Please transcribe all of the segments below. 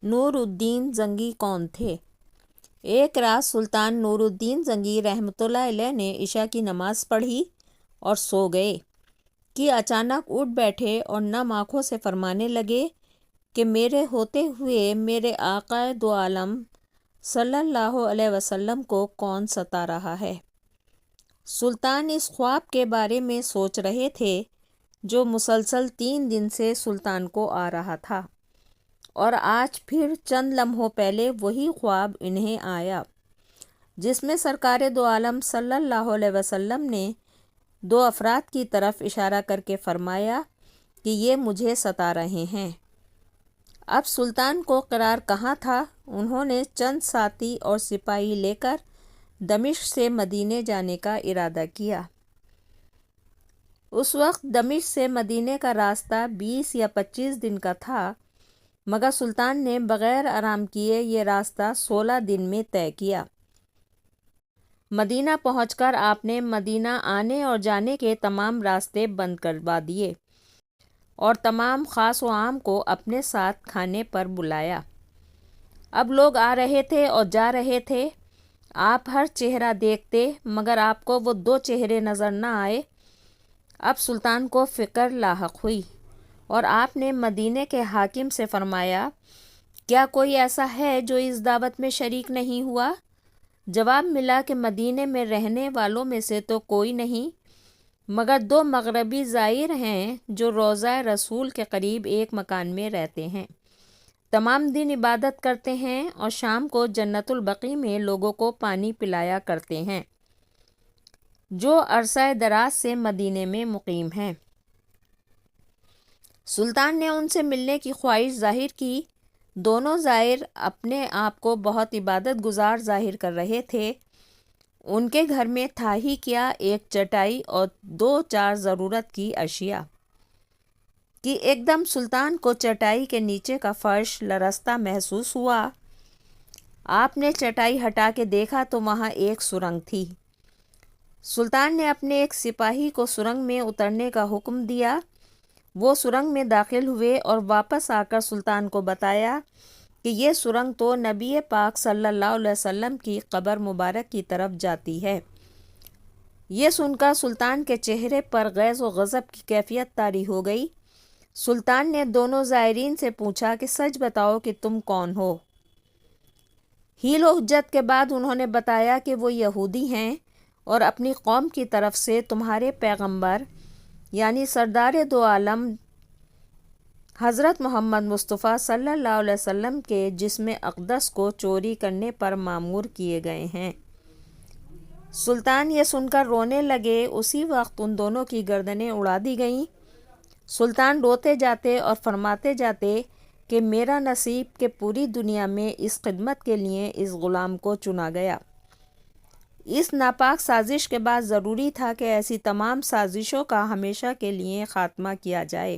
نور الدین زنگی کون تھے؟ ایک رات سلطان نور الدین زنگی رحمۃ اللہ علیہ نے عشاء کی نماز پڑھی اور سو گئے کہ اچانک اٹھ بیٹھے اور نم آنکھوں سے فرمانے لگے کہ میرے ہوتے ہوئے میرے آقا دو عالم صلی اللہ علیہ وسلم کو کون ستا رہا ہے۔ سلطان اس خواب کے بارے میں سوچ رہے تھے جو مسلسل 3 دن سے سلطان کو آ رہا تھا، اور آج پھر چند لمحوں پہلے وہی خواب انہیں آیا جس میں سرکار دو عالم صلی اللہ علیہ وسلم نے 2 افراد کی طرف اشارہ کر کے فرمایا کہ یہ مجھے ستا رہے ہیں۔ اب سلطان کو قرار کہاں تھا؟ انہوں نے چند ساتھی اور سپاہی لے کر دمشق سے مدینے جانے کا ارادہ کیا۔ اس وقت دمشق سے مدینے کا راستہ 20 یا 25 دن کا تھا، مگر سلطان نے بغیر آرام کیے یہ راستہ 16 دن میں طے کیا۔ مدینہ پہنچ کر آپ نے مدینہ آنے اور جانے کے تمام راستے بند کروا دیے اور تمام خاص و عام کو اپنے ساتھ کھانے پر بلایا۔ اب لوگ آ رہے تھے اور جا رہے تھے، آپ ہر چہرہ دیکھتے مگر آپ کو وہ 2 چہرے نظر نہ آئے۔ اب سلطان کو فکر لاحق ہوئی اور آپ نے مدینے کے حاکم سے فرمایا، کیا کوئی ایسا ہے جو اس دعوت میں شریک نہیں ہوا؟ جواب ملا کہ مدینے میں رہنے والوں میں سے تو کوئی نہیں، مگر 2 مغربی زائر ہیں جو روضہ رسول کے قریب ایک مکان میں رہتے ہیں، تمام دن عبادت کرتے ہیں اور شام کو جنت البقیع میں لوگوں کو پانی پلایا کرتے ہیں، جو عرصہ دراز سے مدینے میں مقیم ہیں۔ سلطان نے ان سے ملنے کی خواہش ظاہر کی۔ دونوں زائر اپنے آپ کو بہت عبادت گزار ظاہر کر رہے تھے۔ ان کے گھر میں تھا ہی کیا، ایک چٹائی اور 2-4 ضرورت کی اشیاء کہ ایک دم سلطان کو چٹائی کے نیچے کا فرش لرزتا محسوس ہوا۔ آپ نے چٹائی ہٹا کے دیکھا تو وہاں ایک سرنگ تھی۔ سلطان نے اپنے ایک سپاہی کو سرنگ میں اترنے کا حکم دیا۔ وہ سرنگ میں داخل ہوئے اور واپس آ کر سلطان کو بتایا کہ یہ سرنگ تو نبی پاک صلی اللہ علیہ وسلم کی قبر مبارک کی طرف جاتی ہے۔ یہ سن کر سلطان کے چہرے پر غیظ و غضب کی کیفیت طاری ہو گئی۔ سلطان نے دونوں زائرین سے پوچھا کہ سچ بتاؤ کہ تم کون ہو؟ حیل و حجت کے بعد انہوں نے بتایا کہ وہ یہودی ہیں اور اپنی قوم کی طرف سے تمہارے پیغمبر یعنی سردار دو عالم حضرت محمد مصطفیٰ صلی اللہ علیہ وسلم کے جسم اقدس کو چوری کرنے پر مامور کیے گئے ہیں۔ سلطان یہ سن کر رونے لگے۔ اسی وقت ان دونوں کی گردنیں اڑا دی گئیں۔ سلطان روتے جاتے اور فرماتے جاتے کہ میرا نصیب کہ پوری دنیا میں اس خدمت کے لیے اس غلام کو چنا گیا۔ اس ناپاک سازش کے بعد ضروری تھا کہ ایسی تمام سازشوں کا ہمیشہ کے لیے خاتمہ کیا جائے۔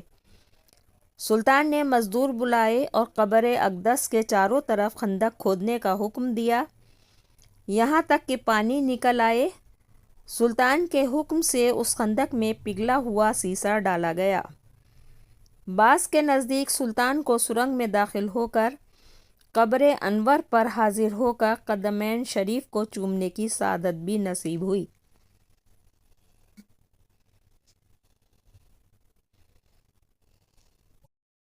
سلطان نے مزدور بلائے اور قبر اقدس کے چاروں طرف خندق کھودنے کا حکم دیا، یہاں تک کہ پانی نکل آئے۔ سلطان کے حکم سے اس خندق میں پگھلا ہوا سیسا ڈالا گیا۔ باز کے نزدیک سلطان کو سرنگ میں داخل ہو کر قبر انور پر حاضر ہو کر قدمین شریف کو چومنے کی سعادت بھی نصیب ہوئی۔